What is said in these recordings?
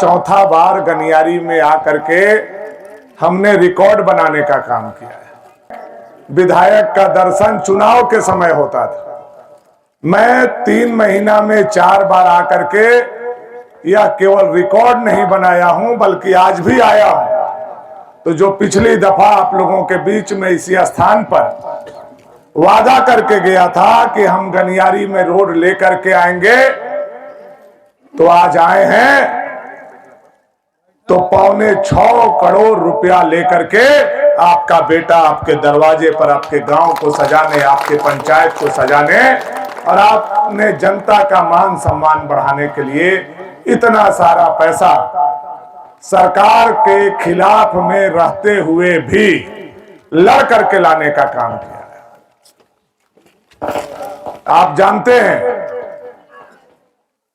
चौथा बार गनियारी में आकर के हमने रिकॉर्ड बनाने का काम किया है। विधायक का दर्शन चुनाव के समय होता था। मैं 3 महीना में 4 बार आकर के यह केवल रिकॉर्ड नहीं बनाया हूं बल्कि आज भी आया हूं। तो जो पिछली दफा आप लोगों के बीच में इसी स्थान पर वादा करके गया था कि हम गनियारी में रोड लेकर के आएंगे, तो आज आए हैं। तो 6.25 करोड़ रुपया लेकर के आपका बेटा आपके दरवाजे पर आपके गांव को सजाने, आपके पंचायत को सजाने और आपने जनता का मान सम्मान बढ़ाने के लिए इतना सारा पैसा सरकार के खिलाफ में रहते हुए भी लड़ करके लाने का काम किया है। आप जानते हैं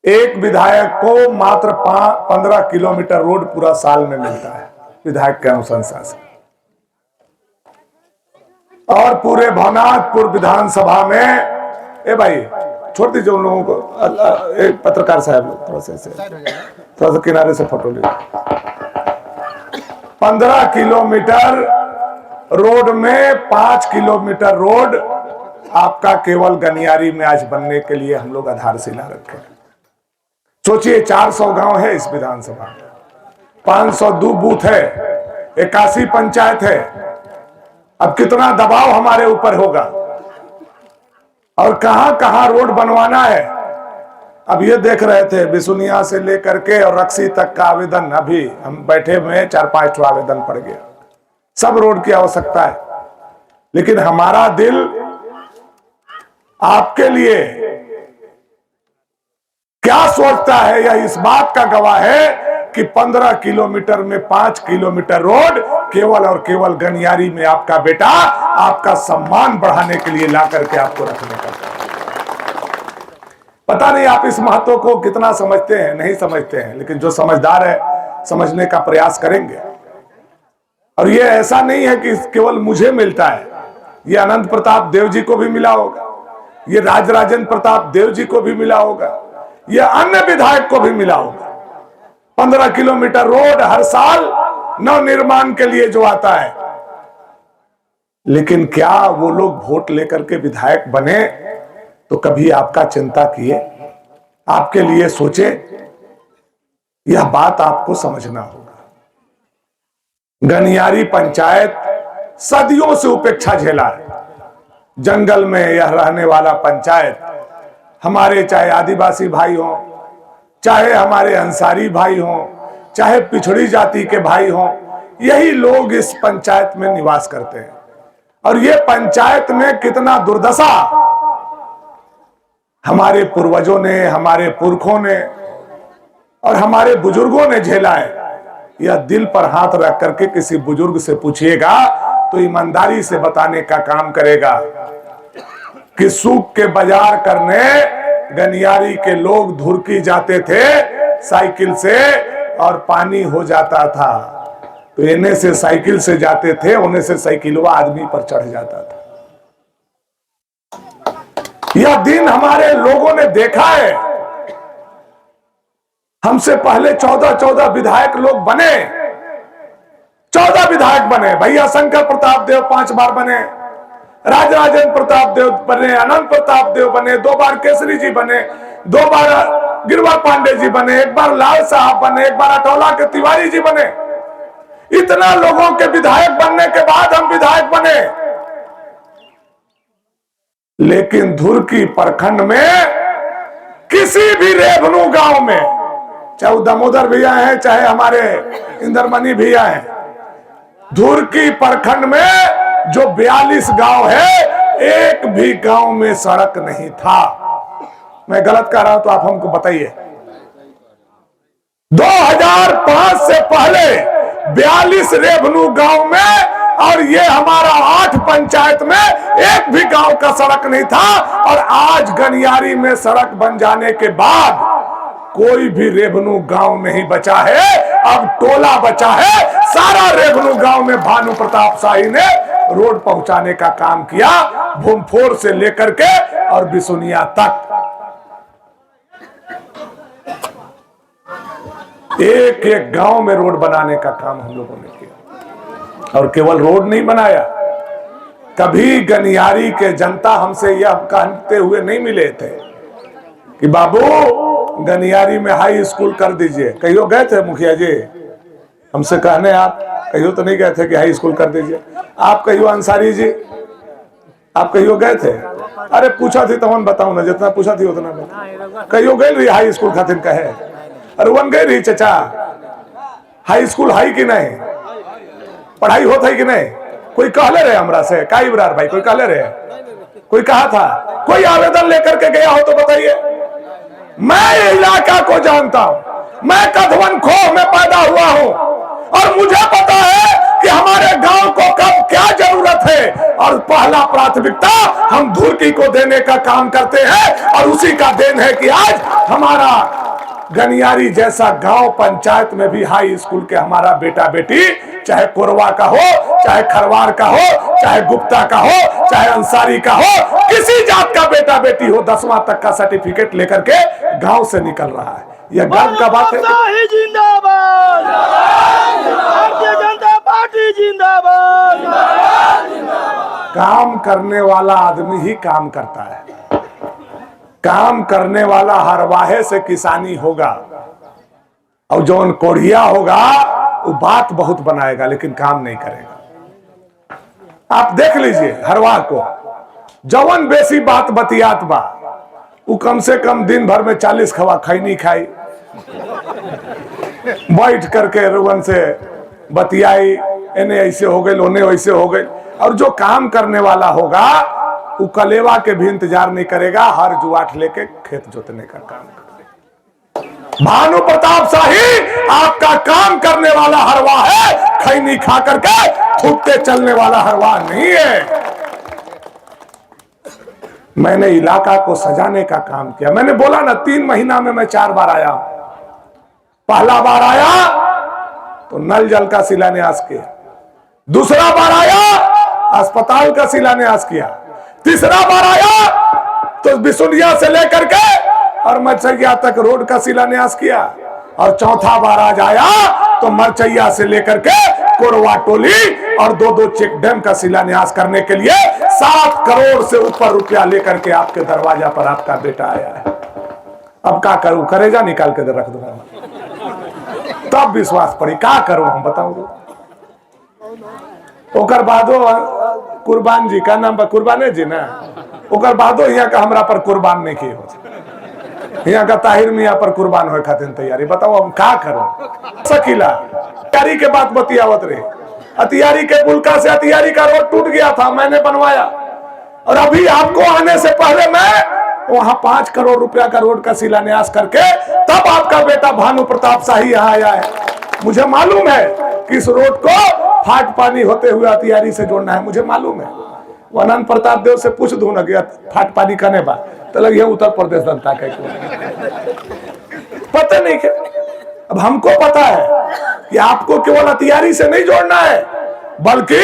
एक विधायक को मात्र 15 किलोमीटर रोड पूरा साल में मिलता है विधायक के अनुशंसा से, और पूरे भवनाथपुर विधानसभा में भाई छोड़ दीजिए उन लोगों को। एक पत्रकार साहब लोग थोड़ा सा किनारे से फोटो लीजिए। 15 किलोमीटर रोड में 5 किलोमीटर रोड आपका केवल गनियारी में आज बनने के लिए हम लोग आधारशिला रखे। सोचिए 400 गांव है इस विधानसभा में, 502 बूथ है, 81 पंचायत है। अब कितना दबाव हमारे ऊपर होगा और कहां कहां रोड बनवाना है। अब ये देख रहे थे बिसुनिया से लेकर के और रक्सी तक का आवेदन, अभी हम बैठे हुए 4-5 आवेदन पड़ गया। सब रोड की आवश्यकता है, लेकिन हमारा दिल आपके लिए क्या सोचता है यह इस बात का गवाह है कि 15 किलोमीटर में 5 किलोमीटर रोड केवल और केवल गनियारी में आपका बेटा आपका सम्मान बढ़ाने के लिए ला करके आपको रखने का। पता नहीं आप इस महत्व को कितना समझते हैं, नहीं समझते हैं, लेकिन जो समझदार है समझने का प्रयास करेंगे। और ये ऐसा नहीं है कि केवल मुझे मिलता है, ये अनंत प्रताप देव जी को भी मिला होगा, ये राजराजेंद्र प्रताप देव जी को भी मिला होगा, यह अन्य विधायक को भी मिला होगा। 15 किलोमीटर रोड हर साल नव निर्माण के लिए जो आता है, लेकिन क्या वो लोग वोट लेकर के विधायक बने तो कभी आपका चिंता किए, आपके लिए सोचे? यह बात आपको समझना होगा। गनियारी पंचायत सदियों से उपेक्षा झेला है। जंगल में यह रहने वाला पंचायत, हमारे चाहे आदिवासी भाई हों, चाहे हमारे अंसारी भाई हों, चाहे पिछड़ी जाति के भाई हों, यही लोग इस पंचायत में निवास करते हैं। और ये पंचायत में कितना दुर्दशा हमारे पूर्वजों ने, हमारे पुरखों ने और हमारे बुजुर्गों ने झेला है। यह दिल पर हाथ रख करके किसी बुजुर्ग से पूछिएगा तो ईमानदारी से बताने का काम करेगा कि सूख के बाजार करने गनियारी के लोग धुरकी जाते थे साइकिल से और पानी हो जाता था, तो इन्हें से साइकिल से जाते थे, उन्हें से साइकिलवा आदमी पर चढ़ जाता था। यह दिन हमारे लोगों ने देखा है। हमसे पहले 14 विधायक लोग बने, 14 विधायक बने। भैया शंकर प्रताप देव 5 बार बने, राजराजेंद्र प्रताप देव बने, अनंत प्रताप देव बने, 2 बार केसरी जी बने, 2 बार गिरवा पांडे जी बने, 1 बार लाल साहब बने, 1 बार अटौला के तिवारी जी बने। इतना लोगों के विधायक बनने के बाद हम विधायक बने, लेकिन धुरकी प्रखंड में किसी भी रेवनू गांव में, चाहे दामोदर भैया हैं, चाहे हमारे इंद्रमणि भैया हैं, धुरकी प्रखंड में जो 42 गांव है, एक भी गांव में सड़क नहीं था। मैं गलत कह रहा हूं तो आप हमको बताइए। 2005 से पहले 42 रेवन्यू गांव में और ये हमारा 8 पंचायत में एक भी गांव का सड़क नहीं था। और आज गनियारी में सड़क बन जाने के बाद कोई भी रेवन्यू गांव नहीं बचा है, अब टोला बचा है। सारा रेवन्यू गांव में भानु प्रताप शाही ने रोड पहुंचाने का काम किया, भूमफोर से लेकर के और बिसुनिया तक। एक एक गांव में रोड बनाने का काम हम लोगों ने किया। और केवल रोड नहीं बनाया, कभी गनियारी के जनता हमसे यह कहते हुए नहीं मिले थे कि बाबू गनियारी में हाई स्कूल कर दीजिए। कहियो गए थे मुखिया जी हमसे कहने? आप कहियो तो नहीं गए थे कि हाई स्कूल कर दीजिए? आप कहियो अंसारी जी, आप कहियो गए थे? अरे पूछा थी तो हम बताऊं ना, जितना पूछा थी उतना कहियो गए रही हाई स्कूल खातिर कहे? अरे वन गए रही चचा, हाई स्कूल हाई कि नहीं, पढ़ाई होता है कि नहीं? कोई कहले रहे हमरा से? का इब्रार भाई कोई कहले रहे? कोई कहा था? कोई आवेदन लेकर के गया हो तो बताइए। मैं इलाका को जानता हूं, मैं कधवन खो में पैदा हुआ हूं और मुझे पता है कि हमारे गांव को कब क्या जरूरत है। और पहला प्राथमिकता हम धुरकी को देने का काम करते हैं और उसी का देन है कि आज हमारा गनियारी जैसा गांव पंचायत में भी हाई स्कूल के हमारा बेटा बेटी, चाहे कोरवा का हो, चाहे खरवार का हो, चाहे गुप्ता का हो, चाहे अंसारी का हो, किसी जात का बेटा बेटी हो, 10वां तक का सर्टिफिकेट लेकर के गांव से निकल रहा है। यह गर्व का बात है। जिंदाबाद, भारतीय जनता पार्टी जिंदाबाद। काम करने वाला आदमी ही काम करता है। काम करने वाला हर वाहे से किसानी होगा, और जो कोढ़िया होगा वो बात बहुत बनाएगा लेकिन काम नहीं करेगा। आप देख लीजिए हरवाह को, जवन बेसी बात बतियात बा वो कम से कम दिन भर में 40 खवा खैनी खाई, बैठ करके रुवन से बतियाई, इन्हें ऐसे हो गए ओने वैसे हो गए। और जो काम करने वाला होगा वो कलेवा के भी इंतजार नहीं करेगा, हर जुआठ लेके खेत जोतने का काम करेगा। भानु प्रताप शाही आपका काम करने वाला हरवा है, खैनी खा करके थूकते चलने वाला हरवा नहीं है। मैंने इलाका को सजाने का काम किया। मैंने बोला ना 3 महीना में मैं 4 बार आया। पहला बार आया तो नल जल का शिलान्यास किया, दूसरा बार आया अस्पताल का शिलान्यास किया, तीसरा बार आया तो बिसुनिया से लेकर के और मरचैया तक रोड का शिलान्यास किया, और चौथा बार आज आया तो मरचैया से लेकर के कोरवा टोली और 2-2 चेक डैम का शिलान्यास करने के लिए 7 करोड़ से ऊपर रुपया लेकर के आपके दरवाजा पर आपका बेटा आया है। अब क्या करूं? करेजा निकाल के रख दूंगा तब विश्वास पड़ी। क्या करूं हम बताऊं? ओकर बादो कुर्बान जी का नाम कुर्बाने जी ना, ओकर बादो यहाँ का हमरा पर कुर्बान नहीं किए हो, यहाँ का ताहिर मियाँ पर कुर्बान हो खातिर तैयारी। बताओ हम क्या करो? सकीला तैयारी के बात बतियावत रहे, अतियारी के पुलका से अतियारी का रोड टूट गया था, मैंने बनवाया। और अभी आपको आने से पहले मैं वहां 5 करोड़ रुपया का रोड का शिलान्यास करके तब आपका बेटा भानु प्रताप शाही यहाँ आया है। मुझे मालूम है कि इस रोड को फाट पानी होते हुए अतियारी से जोड़ना है, मुझे मालूम है। अनंत प्रताप देव से पूछ दू ना कि फाट पानी कने बा तो लगे उत्तर प्रदेश जनता का पता नहीं है। अब हमको पता है कि आपको केवल अतियारी से नहीं जोड़ना है, बल्कि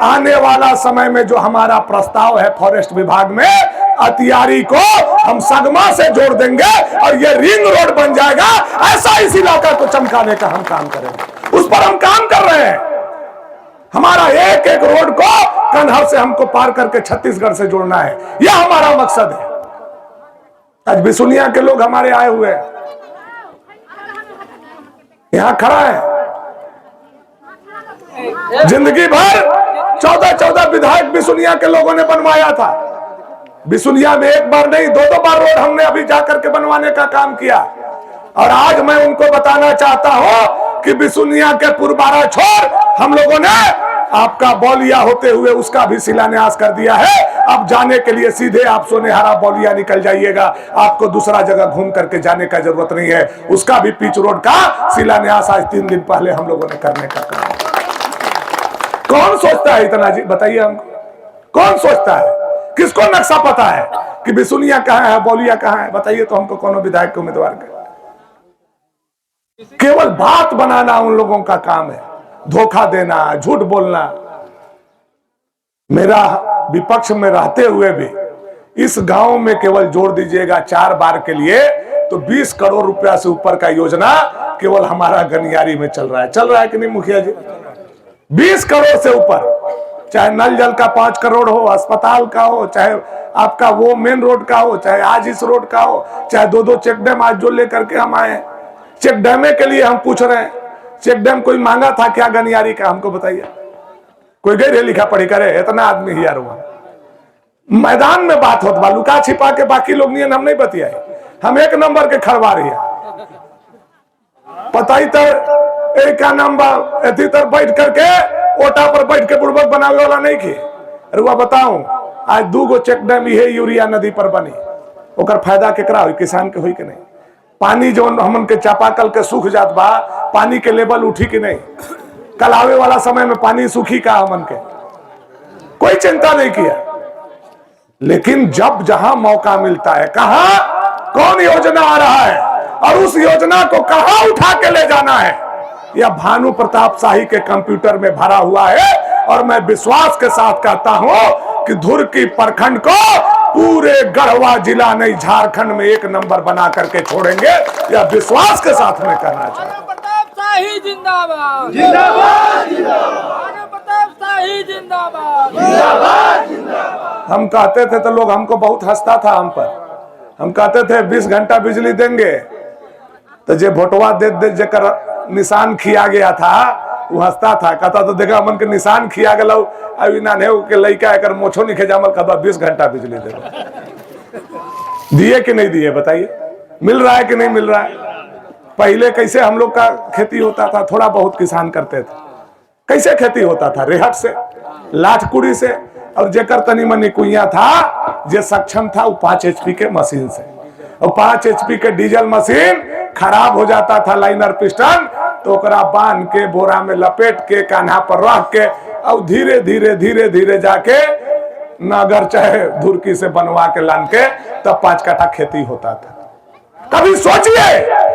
आने वाला समय में जो हमारा प्रस्ताव है फॉरेस्ट विभाग में, अतियारी को हम सगमा से जोड़ देंगे और ये रिंग रोड बन जाएगा। ऐसा इस इलाका को चमकाने का हम काम करेंगे, उस पर हम काम कर रहे हैं। हमारा एक एक रोड को कन्हर से हमको पार करके छत्तीसगढ़ से जोड़ना है, यह हमारा मकसद है। आज बिसुनिया के लोग हमारे आए हुए हैं, यहां खड़ा है। जिंदगी भर 14-14 विधायक बिसुनिया के लोगों ने बनवाया था। बिसुनिया में एक बार नहीं 2-2 बार रोड हमने अभी जाकर के बनवाने का काम किया। और आज मैं उनको बताना चाहता हूं कि बिसुनिया के पुरबारा छोड़ हम लोगों ने आपका बौलिया होते हुए उसका भी शिलान्यास कर दिया है। अब जाने के लिए सीधे आप सोनेहारा बौलिया निकल जाइएगा, आपको दूसरा जगह घूम करके जाने का जरूरत नहीं है। उसका भी पिच रोड का शिलान्यास आज 3 दिन पहले हम लोगों ने करने का काम। कौन सोचता है इतना जी? बताइए हमको, कौन सोचता है? किसको नक्शा पता है कि बिसुनिया कहाँ है, बौलिया कहाँ है? बताइए तो हमको, कौन विधायक को उम्मीदवार का। केवल बात बनाना उन लोगों का काम है, धोखा देना, झूठ बोलना। मेरा विपक्ष में रहते हुए भी इस गांव में केवल जोड़ दीजिएगा 4 बार के लिए तो 20 करोड़ रुपया से ऊपर का योजना केवल हमारा गनियारी में चल रहा है कि नहीं मुखिया जी? 20 करोड़ से ऊपर, चाहे नल जल का 5 करोड़ हो, अस्पताल का हो, चाहे आपका वो मेन रोड का हो, चाहे आज इस रोड का हो, चाहे 2-2 चेक डैम आज जो लेकर के हम आए। चेक डैम के लिए हम पूछ रहे हैं, चेक डैम कोई मांगा था क्या गनियारी का? हमको बताइए। कोई गए लिखा पढ़ी करे? इतना आदमी हियार हुआ, मैदान में बात होता, लुका छिपा के बाकी लोग नहीं, हम नहीं बतियाए, हम 1 नंबर के खरवा रही है। पता ही तर एक का नाम अथी तर बैठ करके ओटा पर बैठ के बुड़बक बनावे वाला नहीं खे। अरे वह बताऊं, आज 2 गो चेक डैम ये यूरिया नदी पर बनी, ओकर फायदा केकरा हुई? किसान के हुई कि नहीं? पानी जो हमन के चापाकल के सूख जात बा, पानी के लेवल उठी कि नहीं? कल आवे वाला समय में पानी सूखी का हमन के? कोई चिंता नहीं किया। लेकिन जब जहां मौका मिलता है, कहां कौन योजना आ रहा है और उस योजना को कहां उठा के ले जाना है, यह भानु प्रताप शाही के कंप्यूटर में भरा हुआ है। और मैं विश्वास के साथ कहता हूं कि धुर्की प्रखंड को पूरे गढ़वा जिला नहीं झारखंड में 1 नंबर बना करके छोड़ेंगे, यह विश्वास के साथ में कहना चाहता हूं। प्रताप शाही जिंदाबाद, जिंदाबाद, जिंदाबाद, प्रताप शाही जिंदाबाद, जिंदाबाद, जिंदाबाद। हम कहते थे तो लोग हमको बहुत हंसता था हम पर। हम कहते थे 20 घंटा बिजली देंगे, तो जे भोटवा दे जेकर निशान खिया गया था वो हंसता था, कहता तो देखा मन के निशान खिया गया अभी ना के लड़का एक मोछो नहीं खेजामल, कहता 20 घंटा बिजली दे दो। दिए कि नहीं दिए बताइए? मिल रहा है कि नहीं मिल रहा है? पहले कैसे हम लोग का खेती होता था, थोड़ा बहुत किसान करते थे। कैसे खेती होता था? रेहट से, लाठकुड़ी से, और जेकर तनी मनी कुइया था, जे सक्षम था, वो 5 HP के मशीन से। और 5 HP के डीजल मशीन खराब हो जाता था, लाइनर पिस्टन, तो ओकरा बांध के बोरा में लपेट के कान्हा पर रख के और धीरे धीरे धीरे धीरे जाके नगर चाहे धुरकी से बनवा के लान के तब 5 कट्ठा खेती होता था। कभी सोचिए,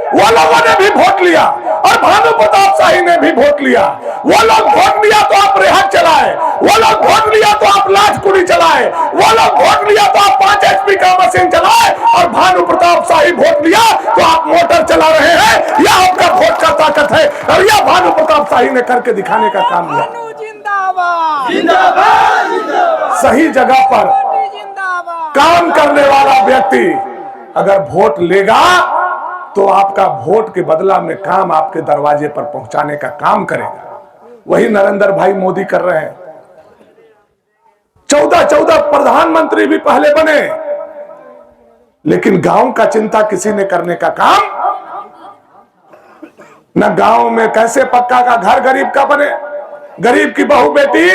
वो लोगों ने भी वोट लिया और भानु प्रताप शाही ने भी वोट लिया। वो लोग वोट लिया तो आप रेहट चलाए, वो लोग वोट लिया तो आप लाठकुड़ी चलाए, वो लोग वोट लिया तो आप 5 HP का मशीन चलाए, और भानु प्रताप शाही वोट लिया तो आप मोटर चला रहे हैं। यह आपका वोट का ताकत है और यह भानु प्रताप शाही ने करके दिखाने का काम किया। जिंदाबाद, जिंदाबाद, जिंदाबाद। सही जगह पर काम करने वाला व्यक्ति अगर वोट लेगा तो आपका वोट के बदला में काम आपके दरवाजे पर पहुंचाने का काम करेगा। वही नरेंद्र भाई मोदी कर रहे हैं। 14 प्रधानमंत्री भी पहले बने, लेकिन गांव का चिंता किसी ने करने का काम न। गांव में कैसे पक्का का घर गरीब का बने, गरीब की बहू बेटी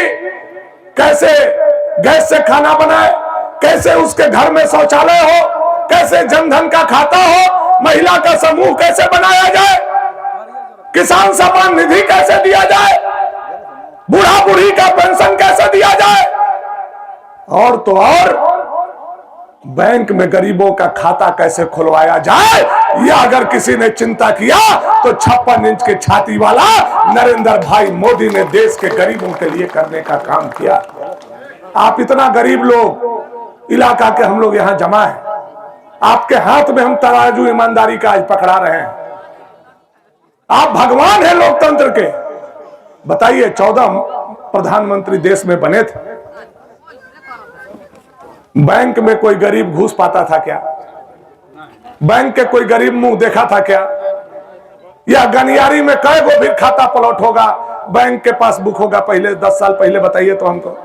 कैसे गैस से खाना बनाए, कैसे उसके घर में शौचालय हो, कैसे जनधन का खाता हो, महिला का समूह कैसे बनाया जाए, किसान सम्मान निधि कैसे दिया जाए, बूढ़ा बूढ़ी का पेंशन कैसे दिया जाए, और तो और बैंक में गरीबों का खाता कैसे खुलवाया जाए। यह अगर किसी ने चिंता किया तो 56 इंच के छाती वाला नरेंद्र भाई मोदी ने देश के गरीबों के लिए करने का काम किया। आप इतना गरीब लोग इलाका के हम लोग यहां जमा है, आपके हाथ में हम तराजू ईमानदारी का आज पकड़ा रहे हैं। आप भगवान हैं लोकतंत्र के। बताइए, 14 प्रधानमंत्री देश में बने थे, बैंक में कोई गरीब घुस पाता था क्या? बैंक के कोई गरीब मुंह देखा था क्या? या गनियारी में कई गो भी खाता प्लॉट होगा, बैंक के पास बुक होगा पहले 10 साल पहले? बताइए तो हमको।